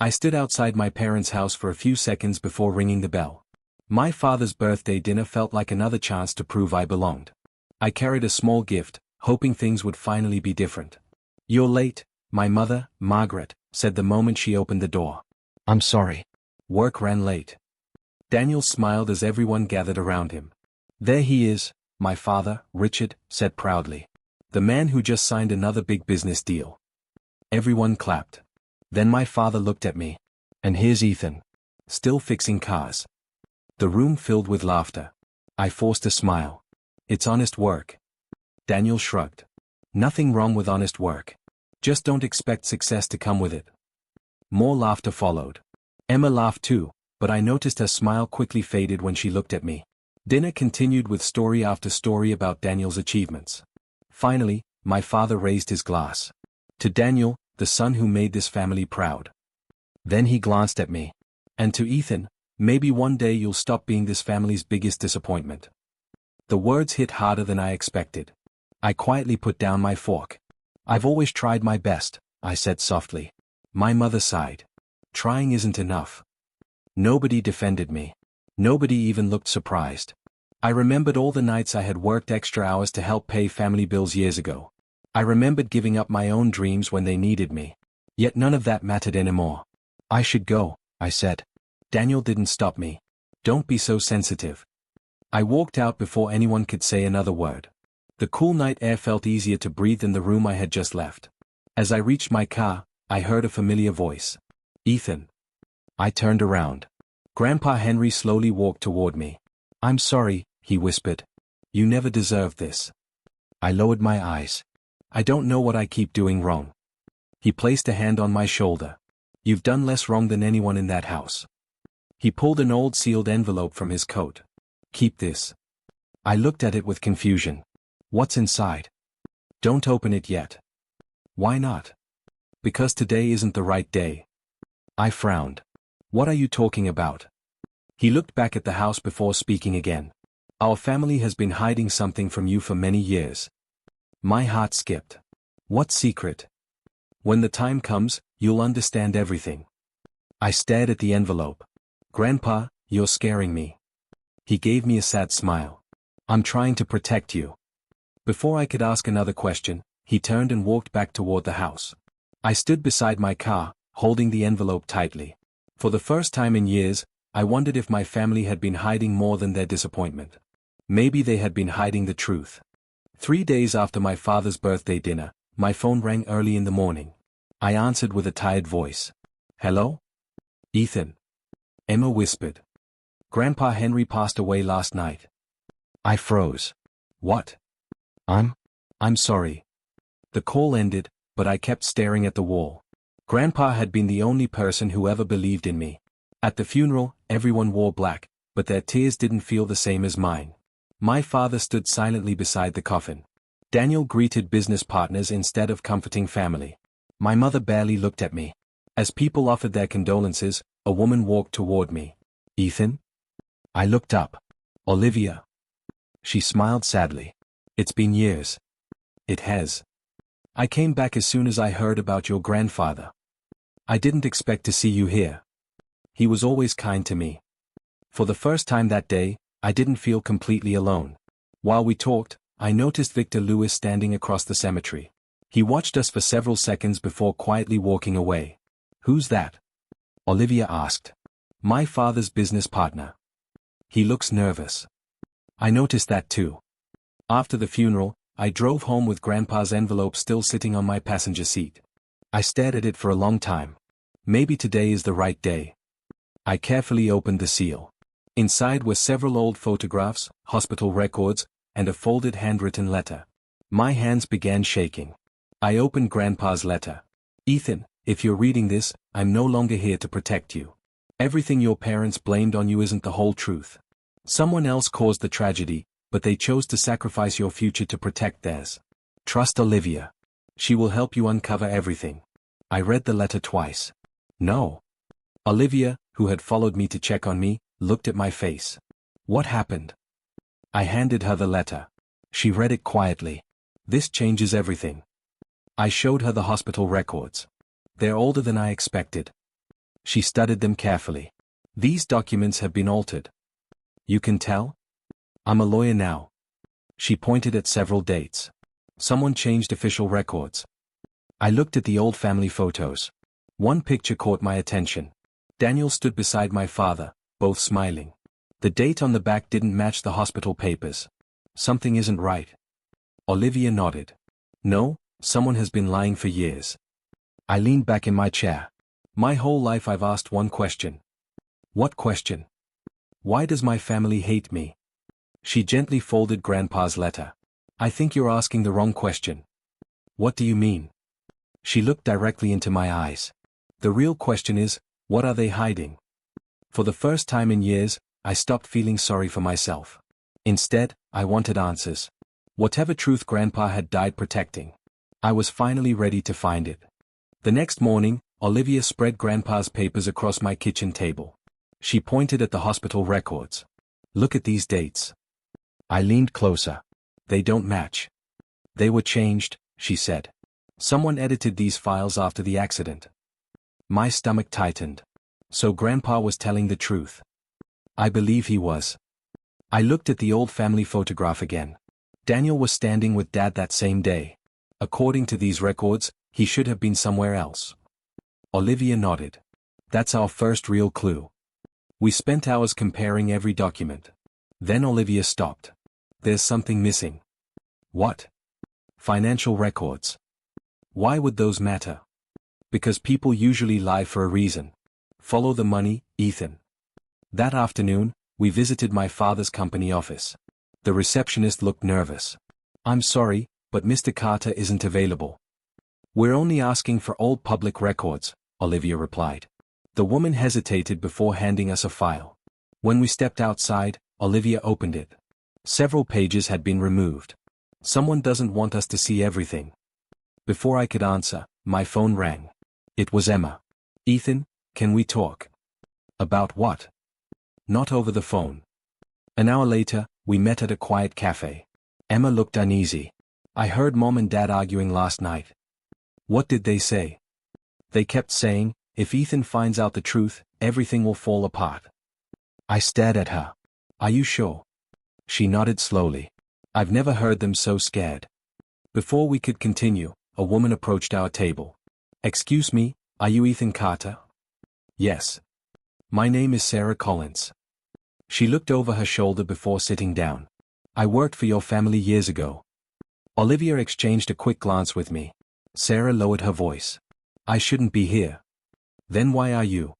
I stood outside my parents' house for a few seconds before ringing the bell. My father's birthday dinner felt like another chance to prove I belonged. I carried a small gift, hoping things would finally be different. "You're late," my mother, Margaret, said the moment she opened the door. "I'm sorry. Work ran late." Daniel smiled as everyone gathered around him. "There he is, my father," Richard said proudly. "The man who just signed another big business deal." Everyone clapped. Then my father looked at me. "And here's Ethan. Still fixing cars." The room filled with laughter. I forced a smile. "It's honest work." Daniel shrugged. "Nothing wrong with honest work. Just don't expect success to come with it." More laughter followed. Emma laughed too, but I noticed her smile quickly faded when she looked at me. Dinner continued with story after story about Daniel's achievements. Finally, my father raised his glass. "To Daniel, the son who made this family proud." Then he glanced at me. "And to Ethan, maybe one day you'll stop being this family's biggest disappointment." The words hit harder than I expected. I quietly put down my fork. "I've always tried my best," I said softly. My mother sighed. "Trying isn't enough." Nobody defended me. Nobody even looked surprised. I remembered all the nights I had worked extra hours to help pay family bills years ago. I remembered giving up my own dreams when they needed me. Yet none of that mattered anymore. "I should go," I said. Daniel didn't stop me. "Don't be so sensitive." I walked out before anyone could say another word. The cool night air felt easier to breathe than the room I had just left. As I reached my car, I heard a familiar voice. "Ethan." I turned around. Grandpa Henry slowly walked toward me. "I'm sorry," he whispered. "You never deserved this." I lowered my eyes. "I don't know what I keep doing wrong." He placed a hand on my shoulder. "You've done less wrong than anyone in that house." He pulled an old sealed envelope from his coat. "Keep this." I looked at it with confusion. "What's inside?" "Don't open it yet." "Why not?" "Because today isn't the right day." I frowned. "What are you talking about?" He looked back at the house before speaking again. "Our family has been hiding something from you for many years." My heart skipped. "What secret?" "When the time comes, you'll understand everything." I stared at the envelope. "Grandpa, you're scaring me." He gave me a sad smile. "I'm trying to protect you." Before I could ask another question, he turned and walked back toward the house. I stood beside my car, holding the envelope tightly. For the first time in years, I wondered if my family had been hiding more than their disappointment. Maybe they had been hiding the truth. 3 days after my father's birthday dinner, my phone rang early in the morning. I answered with a tired voice. "Hello? Ethan?" Emma whispered. "Grandpa Henry passed away last night." I froze. "What?" I'm sorry." The call ended, but I kept staring at the wall. Grandpa had been the only person who ever believed in me. At the funeral, everyone wore black, but their tears didn't feel the same as mine. My father stood silently beside the coffin. Daniel greeted business partners instead of comforting family. My mother barely looked at me. As people offered their condolences, a woman walked toward me. "Ethan?" I looked up. "Olivia." She smiled sadly. "It's been years." "It has. I came back as soon as I heard about your grandfather. I didn't expect to see you here. He was always kind to me." For the first time that day, I didn't feel completely alone. While we talked, I noticed Victor Lewis standing across the cemetery. He watched us for several seconds before quietly walking away. "Who's that?" Olivia asked. "My father's business partner. He looks nervous." I noticed that too. After the funeral, I drove home with Grandpa's envelope still sitting on my passenger seat. I stared at it for a long time. Maybe today is the right day. I carefully opened the seal. Inside were several old photographs, hospital records, and a folded handwritten letter. My hands began shaking. I opened Grandpa's letter. "Ethan, if you're reading this, I'm no longer here to protect you. Everything your parents blamed on you isn't the whole truth. Someone else caused the tragedy, but they chose to sacrifice your future to protect theirs. Trust Olivia. She will help you uncover everything." I read the letter twice. "No." Olivia, who had followed me to check on me, looked at my face. "What happened?" I handed her the letter. She read it quietly. "This changes everything." I showed her the hospital records. "They're older than I expected." She studied them carefully. These documents have been altered. You can tell? I'm a lawyer now. She pointed at several dates. Someone changed official records. I looked at the old family photos. One picture caught my attention. Daniel stood beside my father, both smiling. The date on the back didn't match the hospital papers. Something isn't right. Olivia nodded. No, someone has been lying for years. I leaned back in my chair. My whole life I've asked one question. What question? Why does my family hate me? She gently folded Grandpa's letter. I think you're asking the wrong question. What do you mean? She looked directly into my eyes. The real question is, what are they hiding? For the first time in years, I stopped feeling sorry for myself. Instead, I wanted answers. Whatever truth Grandpa had died protecting. I was finally ready to find it. The next morning, Olivia spread Grandpa's papers across my kitchen table. She pointed at the hospital records. Look at these dates. I leaned closer. They don't match. They were changed, she said. Someone edited these files after the accident. My stomach tightened. So Grandpa was telling the truth. I believe he was. I looked at the old family photograph again. Daniel was standing with Dad that same day. According to these records, he should have been somewhere else. Olivia nodded. That's our first real clue. We spent hours comparing every document. Then Olivia stopped. There's something missing. What? Financial records. Why would those matter? Because people usually lie for a reason. Follow the money, Ethan. That afternoon, we visited my father's company office. The receptionist looked nervous. I'm sorry, but Mr. Carter isn't available. We're only asking for old public records, Olivia replied. The woman hesitated before handing us a file. When we stepped outside, Olivia opened it. Several pages had been removed. Someone doesn't want us to see everything. Before I could answer, my phone rang. It was Emma. Ethan, can we talk? About what? Not over the phone. An hour later, we met at a quiet cafe. Emma looked uneasy. I heard Mom and Dad arguing last night. What did they say? They kept saying, if Ethan finds out the truth, everything will fall apart. I stared at her. Are you sure? She nodded slowly. I've never heard them so scared. Before we could continue, a woman approached our table. Excuse me, are you Ethan Carter? Yes. My name is Sarah Collins. She looked over her shoulder before sitting down. I worked for your family years ago. Olivia exchanged a quick glance with me. Sarah lowered her voice. I shouldn't be here. Then why are you?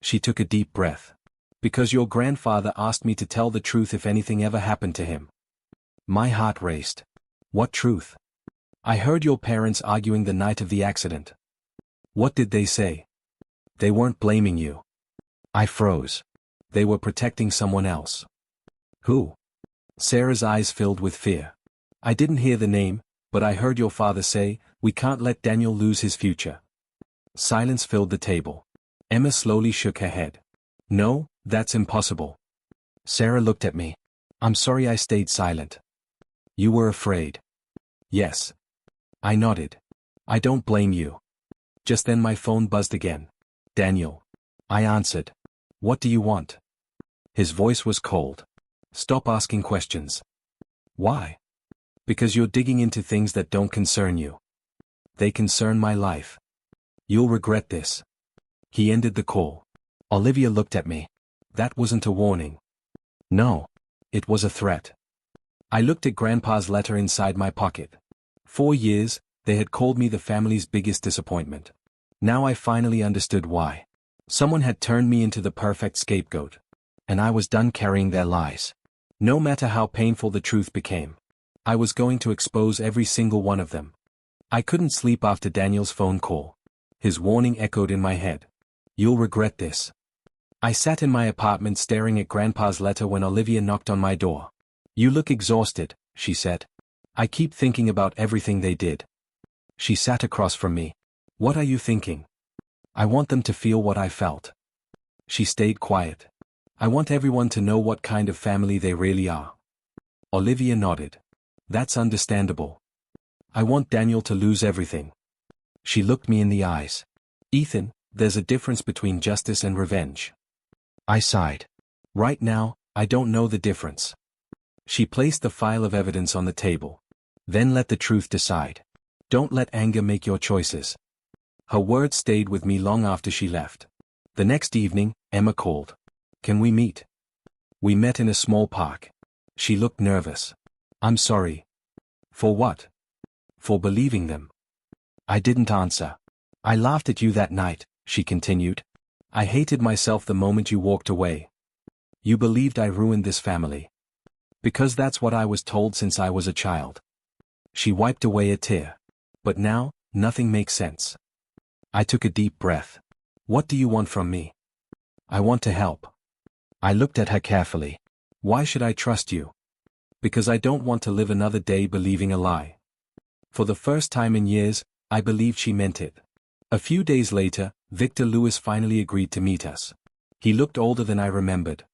She took a deep breath. Because your grandfather asked me to tell the truth if anything ever happened to him. My heart raced. What truth? I heard your parents arguing the night of the accident. What did they say? They weren't blaming you. I froze. They were protecting someone else. Who? Sarah's eyes filled with fear. I didn't hear the name, but I heard your father say, we can't let Daniel lose his future. Silence filled the table. Emma slowly shook her head. No, that's impossible. Sarah looked at me. I'm sorry I stayed silent. You were afraid. Yes. I nodded. I don't blame you. Just then my phone buzzed again. Daniel. I answered. What do you want? His voice was cold. Stop asking questions. Why? Because you're digging into things that don't concern you. They concern my life. You'll regret this. He ended the call. Olivia looked at me. That wasn't a warning. No. It was a threat. I looked at Grandpa's letter inside my pocket. 4 years, they had called me the family's biggest disappointment. Now I finally understood why. Someone had turned me into the perfect scapegoat. And I was done carrying their lies. No matter how painful the truth became. I was going to expose every single one of them. I couldn't sleep after Daniel's phone call. His warning echoed in my head. You'll regret this. I sat in my apartment staring at Grandpa's letter when Olivia knocked on my door. You look exhausted, she said. I keep thinking about everything they did. She sat across from me. What are you thinking? I want them to feel what I felt. She stayed quiet. I want everyone to know what kind of family they really are. Olivia nodded. That's understandable. I want Daniel to lose everything. She looked me in the eyes. Ethan, There's a difference between justice and revenge. I sighed. Right now, I don't know the difference. She placed the file of evidence on the table. Then let the truth decide. Don't let anger make your choices. Her words stayed with me long after she left. The next evening, Emma called. Can we meet? We met in a small park. She looked nervous. I'm sorry. For what? For believing them. I didn't answer. I laughed at you that night, she continued. I hated myself the moment you walked away. You believed I ruined this family. Because that's what I was told since I was a child. She wiped away a tear. But now, nothing makes sense. I took a deep breath. What do you want from me? I want to help. I looked at her carefully. Why should I trust you? Because I don't want to live another day believing a lie. For the first time in years, I believed she meant it. A few days later, Victor Lewis finally agreed to meet us. He looked older than I remembered.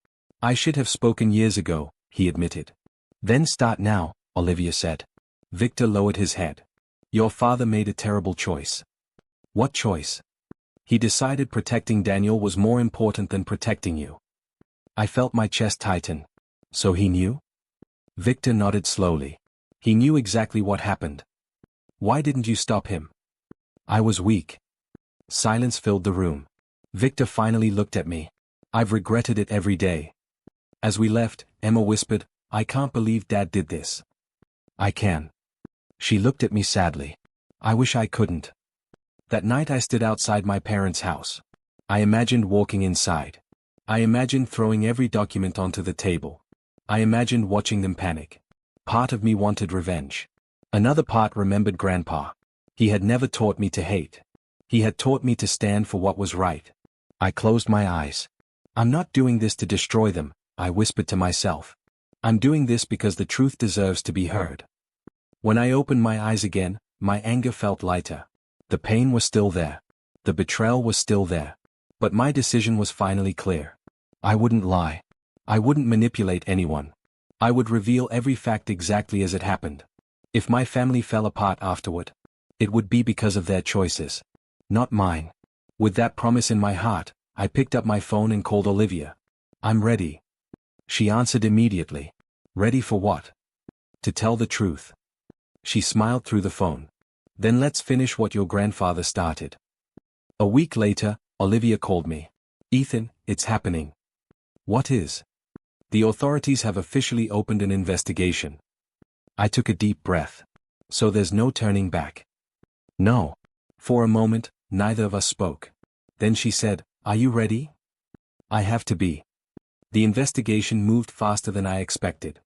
I should have spoken years ago, he admitted. Then start now, Olivia said. Victor lowered his head. Your father made a terrible choice. What choice? He decided protecting Daniel was more important than protecting you. I felt my chest tighten. So he knew? Victor nodded slowly. He knew exactly what happened. Why didn't you stop him? I was weak. Silence filled the room. Victor finally looked at me. I've regretted it every day. As we left, Emma whispered, I can't believe Dad did this. I can. She looked at me sadly. I wish I couldn't. That night I stood outside my parents' house. I imagined walking inside. I imagined throwing every document onto the table. I imagined watching them panic. Part of me wanted revenge. Another part remembered Grandpa. He had never taught me to hate. He had taught me to stand for what was right. I closed my eyes. I'm not doing this to destroy them, I whispered to myself. I'm doing this because the truth deserves to be heard. When I opened my eyes again, my anger felt lighter. The pain was still there. The betrayal was still there. But my decision was finally clear. I wouldn't lie. I wouldn't manipulate anyone. I would reveal every fact exactly as it happened. If my family fell apart afterward, it would be because of their choices, not mine. With that promise in my heart, I picked up my phone and called Olivia. I'm ready. She answered immediately. Ready for what? To tell the truth. She smiled through the phone. Then let's finish what your grandfather started. A week later, Olivia called me. Ethan, it's happening. What is? The authorities have officially opened an investigation. I took a deep breath. So there's no turning back. No. For a moment, neither of us spoke. Then she said, Are you ready? I have to be. The investigation moved faster than I expected.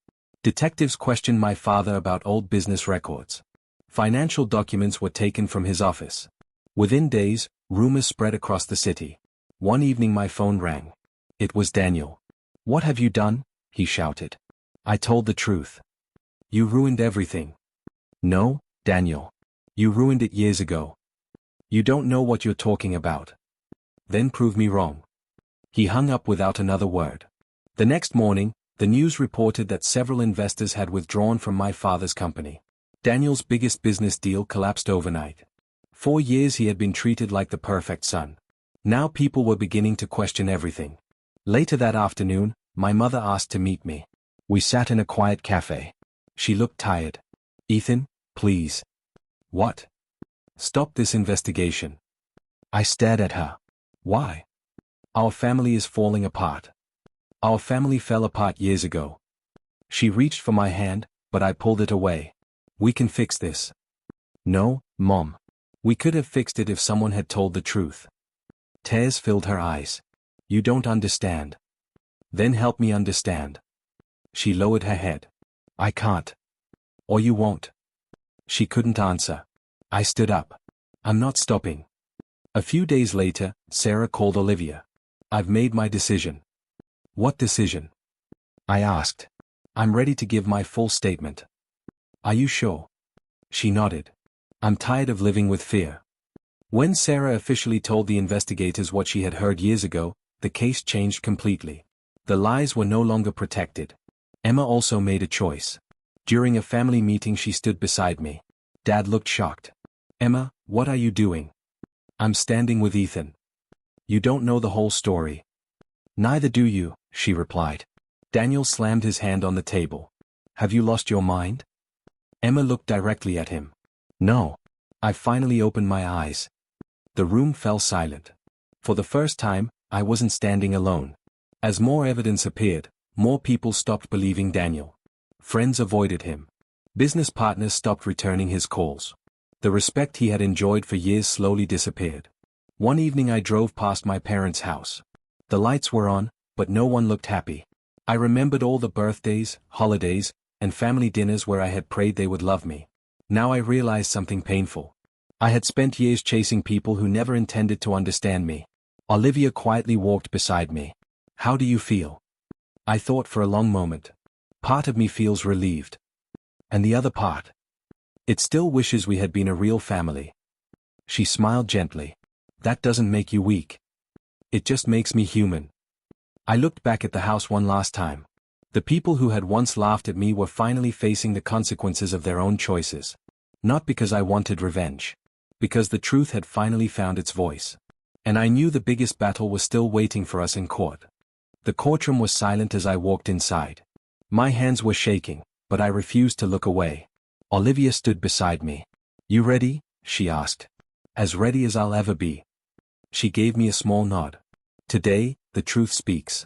Detectives questioned my father about old business records. Financial documents were taken from his office. Within days, rumors spread across the city. One evening my phone rang. It was Daniel. What have you done? He shouted. I told the truth. You ruined everything. No, Daniel. You ruined it years ago. You don't know what you're talking about. Then prove me wrong. He hung up without another word. The next morning, the news reported that several investors had withdrawn from my father's company. Daniel's biggest business deal collapsed overnight. 4 years he had been treated like the perfect son. Now people were beginning to question everything. Later that afternoon, my mother asked to meet me. We sat in a quiet cafe. She looked tired. Ethan, please. What? Stop this investigation. I stared at her. Why? Our family is falling apart. Our family fell apart years ago. She reached for my hand, but I pulled it away. We can fix this. No, Mom. We could have fixed it if someone had told the truth. Tears filled her eyes. You don't understand. Then help me understand. She lowered her head. I can't. Or you won't. She couldn't answer. I stood up. I'm not stopping. A few days later, Sarah called Olivia. I've made my decision. What decision? I asked. I'm ready to give my full statement. Are you sure? She nodded. I'm tired of living with fear. When Sarah officially told the investigators what she had heard years ago, the case changed completely. The lies were no longer protected. Emma also made a choice. During a family meeting she stood beside me. Dad looked shocked. Emma, what are you doing? I'm standing with Ethan. You don't know the whole story. Neither do you, she replied. Daniel slammed his hand on the table. Have you lost your mind? Emma looked directly at him. No. I finally opened my eyes. The room fell silent. For the first time, I wasn't standing alone. As more evidence appeared, more people stopped believing Daniel. Friends avoided him. Business partners stopped returning his calls. The respect he had enjoyed for years slowly disappeared. One evening I drove past my parents' house. The lights were on, but no one looked happy. I remembered all the birthdays, holidays, and family dinners where I had prayed they would love me. Now I realized something painful. I had spent years chasing people who never intended to understand me. Olivia quietly walked beside me. How do you feel? I thought for a long moment. Part of me feels relieved. And the other part? It still wishes we had been a real family. She smiled gently. That doesn't make you weak. It just makes me human. I looked back at the house one last time. The people who had once laughed at me were finally facing the consequences of their own choices. Not because I wanted revenge. Because the truth had finally found its voice. And I knew the biggest battle was still waiting for us in court. The courtroom was silent as I walked inside. My hands were shaking, but I refused to look away. Olivia stood beside me. You ready? She asked. As ready as I'll ever be. She gave me a small nod. Today, the truth speaks.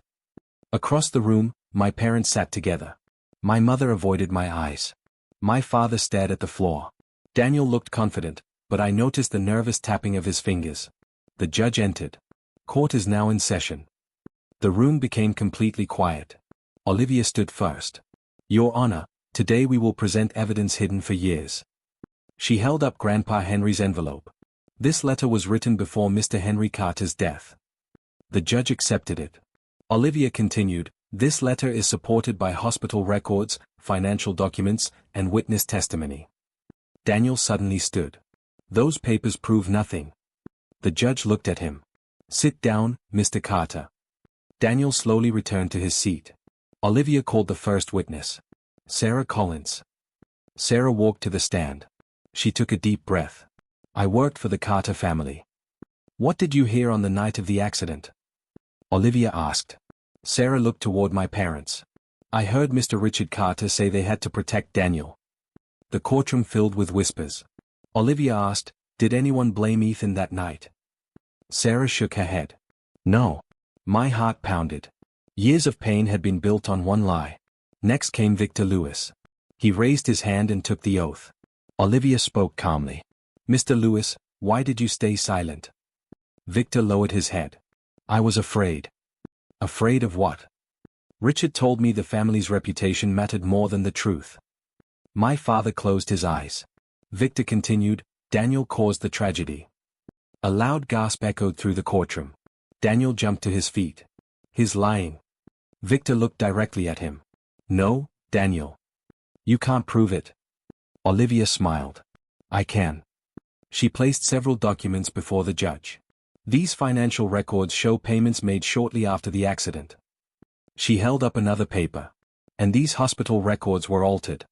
Across the room, my parents sat together. My mother avoided my eyes. My father stared at the floor. Daniel looked confident, but I noticed the nervous tapping of his fingers. The judge entered. Court is now in session. The room became completely quiet. Olivia stood first. Your Honor, today we will present evidence hidden for years. She held up Grandpa Henry's envelope. This letter was written before Mr. Henry Carter's death. The judge accepted it. Olivia continued, this letter is supported by hospital records, financial documents, and witness testimony. Daniel suddenly stood. Those papers prove nothing. The judge looked at him. Sit down, Mr. Carter. Daniel slowly returned to his seat. Olivia called the first witness. Sarah Collins. Sarah walked to the stand. She took a deep breath. I worked for the Carter family. What did you hear on the night of the accident? Olivia asked. Sarah looked toward my parents. I heard Mr. Richard Carter say they had to protect Daniel. The courtroom filled with whispers. Olivia asked, did anyone blame Ethan that night? Sarah shook her head. No. My heart pounded. Years of pain had been built on one lie. Next came Victor Lewis. He raised his hand and took the oath. Olivia spoke calmly. Mr. Lewis, why did you stay silent? Victor lowered his head. I was afraid. Afraid of what? Richard told me the family's reputation mattered more than the truth. My father closed his eyes. Victor continued, Daniel caused the tragedy. A loud gasp echoed through the courtroom. Daniel jumped to his feet. He's lying. Victor looked directly at him. No, Daniel. You can't prove it. Olivia smiled. I can. She placed several documents before the judge. These financial records show payments made shortly after the accident. She held up another paper. And these hospital records were altered.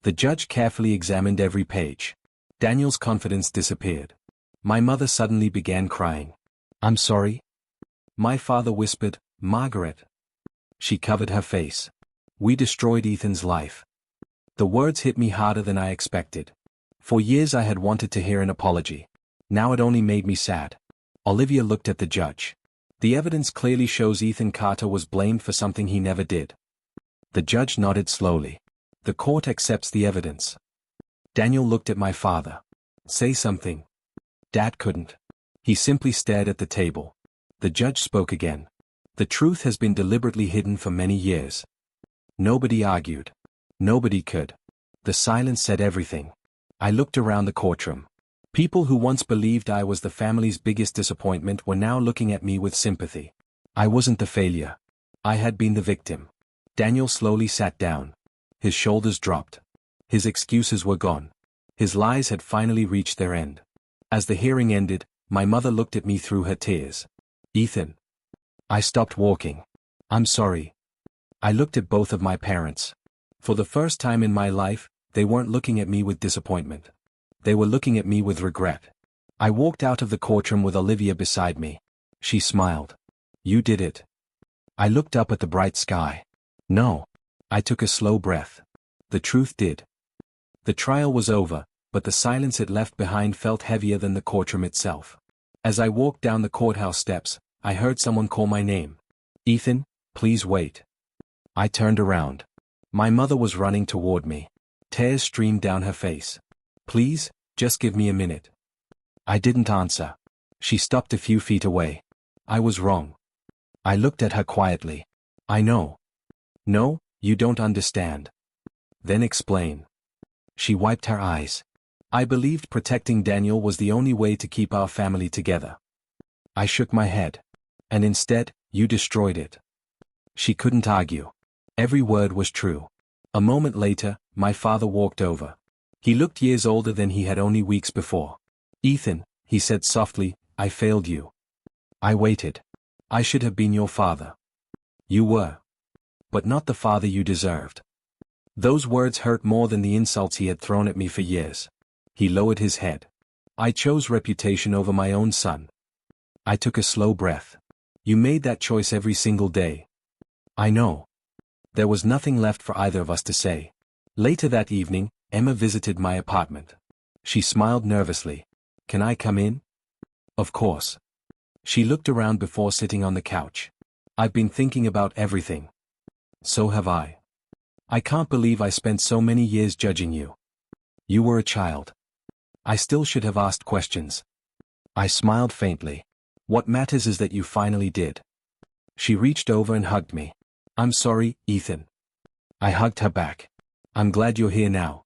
The judge carefully examined every page. Daniel's confidence disappeared. My mother suddenly began crying. I'm sorry? My father whispered, Margaret. She covered her face. We destroyed Ethan's life. The words hit me harder than I expected. For years I had wanted to hear an apology. Now it only made me sad. Olivia looked at the judge. The evidence clearly shows Ethan Carter was blamed for something he never did. The judge nodded slowly. The court accepts the evidence. Daniel looked at my father. Say something. Dad couldn't. He simply stared at the table. The judge spoke again. The truth has been deliberately hidden for many years. Nobody argued. Nobody could. The silence said everything. I looked around the courtroom. People who once believed I was the family's biggest disappointment were now looking at me with sympathy. I wasn't the failure. I had been the victim. Daniel slowly sat down. His shoulders dropped. His excuses were gone. His lies had finally reached their end. As the hearing ended, my mother looked at me through her tears. Ethan. I stopped walking. I'm sorry. I looked at both of my parents. For the first time in my life, they weren't looking at me with disappointment. They were looking at me with regret. I walked out of the courtroom with Olivia beside me. She smiled. You did it. I looked up at the bright sky. No. I took a slow breath. The truth did. The trial was over, but the silence it left behind felt heavier than the courtroom itself. As I walked down the courthouse steps, I heard someone call my name. Ethan, please wait. I turned around. My mother was running toward me. Tears streamed down her face. Please, just give me a minute. I didn't answer. She stopped a few feet away. I was wrong. I looked at her quietly. I know. No, you don't understand. Then explain. She wiped her eyes. I believed protecting Daniel was the only way to keep our family together. I shook my head. And instead, you destroyed it. She couldn't argue. Every word was true. A moment later, my father walked over. He looked years older than he had only weeks before. Ethan, he said softly, I failed you. I waited. I should have been your father. You were. But not the father you deserved. Those words hurt more than the insults he had thrown at me for years. He lowered his head. I chose reputation over my own son. I took a slow breath. You made that choice every single day. I know. There was nothing left for either of us to say. Later that evening, Emma visited my apartment. She smiled nervously. Can I come in? Of course. She looked around before sitting on the couch. I've been thinking about everything. So have I. I can't believe I spent so many years judging you. You were a child. I still should have asked questions. I smiled faintly. What matters is that you finally did. She reached over and hugged me. I'm sorry, Ethan. I hugged her back. I'm glad you're here now.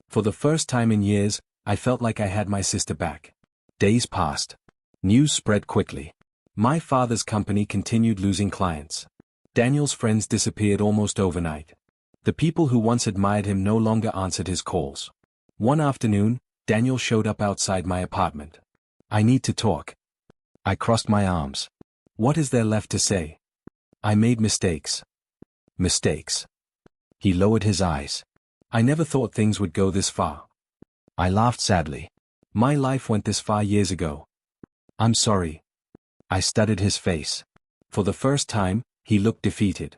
For the first time in years, I felt like I had my sister back. Days passed. News spread quickly. My father's company continued losing clients. Daniel's friends disappeared almost overnight. The people who once admired him no longer answered his calls. One afternoon, Daniel showed up outside my apartment. I need to talk. I crossed my arms. What is there left to say? I made mistakes. Mistakes. He lowered his eyes. I never thought things would go this far. I laughed sadly. My life went this far years ago. I'm sorry. I studied his face. For the first time, he looked defeated.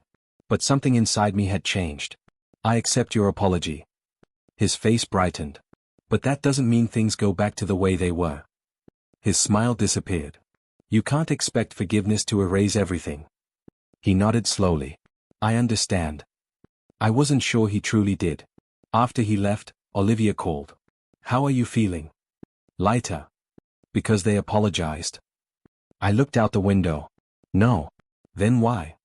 But something inside me had changed. I accept your apology. His face brightened. But that doesn't mean things go back to the way they were. His smile disappeared. You can't expect forgiveness to erase everything. He nodded slowly. I understand. I wasn't sure he truly did. After he left, Olivia called. How are you feeling? Lighter. Because they apologized. I looked out the window. No. Then why?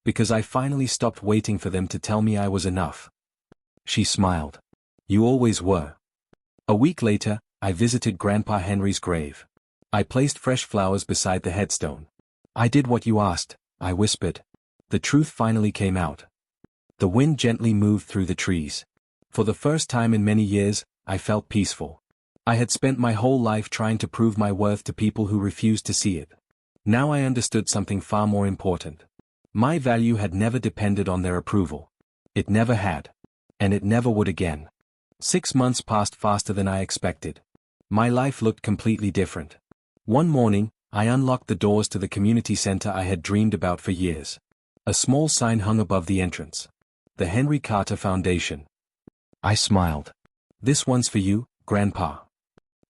Because I finally stopped waiting for them to tell me I was enough. She smiled. You always were. A week later, I visited Grandpa Henry's grave. I placed fresh flowers beside the headstone. I did what you asked, I whispered. The truth finally came out. The wind gently moved through the trees. For the first time in many years, I felt peaceful. I had spent my whole life trying to prove my worth to people who refused to see it. Now I understood something far more important. My value had never depended on their approval. It never had. And it never would again. 6 months passed faster than I expected. My life looked completely different. One morning, I unlocked the doors to the community center I had dreamed about for years. A small sign hung above the entrance. The Henry Carter Foundation. I smiled. This one's for you, Grandpa.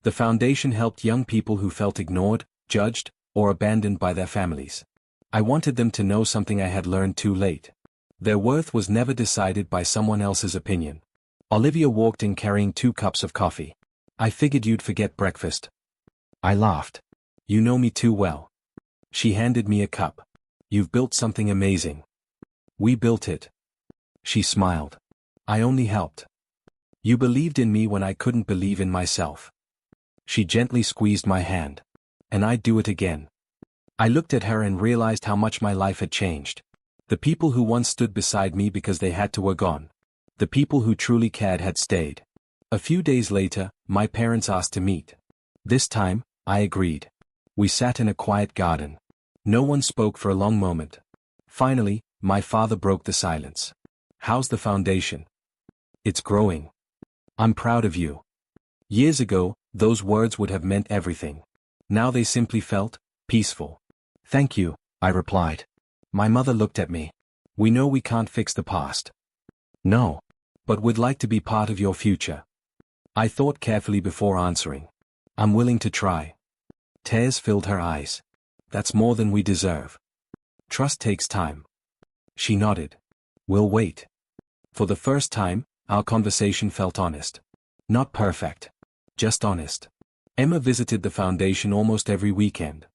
The foundation helped young people who felt ignored, judged, or abandoned by their families. I wanted them to know something I had learned too late. Their worth was never decided by someone else's opinion. Olivia walked in carrying 2 cups of coffee. I figured you'd forget breakfast. I laughed. You know me too well. She handed me a cup. You've built something amazing. We built it. She smiled. I only helped. You believed in me when I couldn't believe in myself. She gently squeezed my hand. And I'd do it again. I looked at her and realized how much my life had changed. The people who once stood beside me because they had to were gone. The people who truly cared had stayed. A few days later, my parents asked to meet. This time, I agreed. We sat in a quiet garden. No one spoke for a long moment. Finally, my father broke the silence. How's the foundation? It's growing. I'm proud of you. Years ago, those words would have meant everything. Now they simply felt peaceful. Thank you, I replied. My mother looked at me. We know we can't fix the past. No. But we'd like to be part of your future. I thought carefully before answering. I'm willing to try. Tears filled her eyes. That's more than we deserve. Trust takes time. She nodded. We'll wait. For the first time, our conversation felt honest. Not perfect. Just honest. Emma visited the foundation almost every weekend.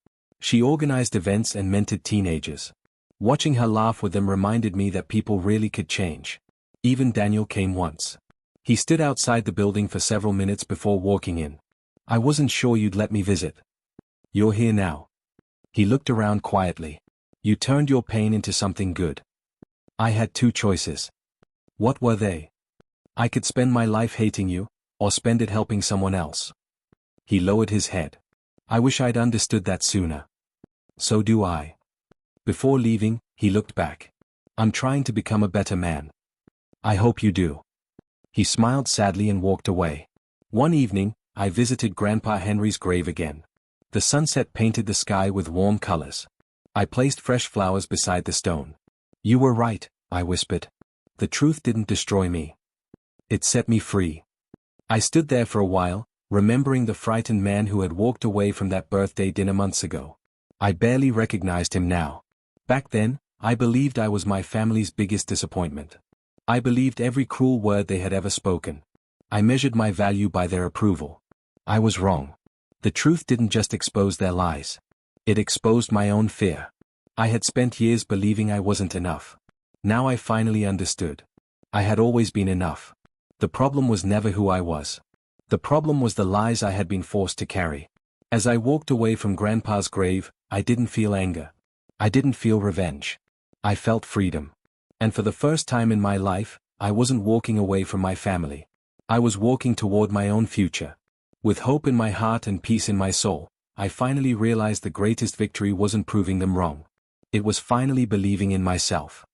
She organized events and mentored teenagers. Watching her laugh with them reminded me that people really could change. Even Daniel came once. He stood outside the building for several minutes before walking in. I wasn't sure you'd let me visit. You're here now. He looked around quietly. You turned your pain into something good. I had two choices. What were they? I could spend my life hating you, or spend it helping someone else. He lowered his head. I wish I'd understood that sooner. So do I. Before leaving, he looked back. I'm trying to become a better man. I hope you do. He smiled sadly and walked away. One evening, I visited Grandpa Henry's grave again. The sunset painted the sky with warm colors. I placed fresh flowers beside the stone. You were right, I whispered. The truth didn't destroy me. It set me free. I stood there for a while, remembering the frightened man who had walked away from that birthday dinner months ago. I barely recognized him now. Back then, I believed I was my family's biggest disappointment. I believed every cruel word they had ever spoken. I measured my value by their approval. I was wrong. The truth didn't just expose their lies. It exposed my own fear. I had spent years believing I wasn't enough. Now I finally understood. I had always been enough. The problem was never who I was. The problem was the lies I had been forced to carry. As I walked away from Grandpa's grave, I didn't feel anger. I didn't feel revenge. I felt freedom. And for the first time in my life, I wasn't walking away from my family. I was walking toward my own future. With hope in my heart and peace in my soul, I finally realized the greatest victory wasn't proving them wrong. It was finally believing in myself.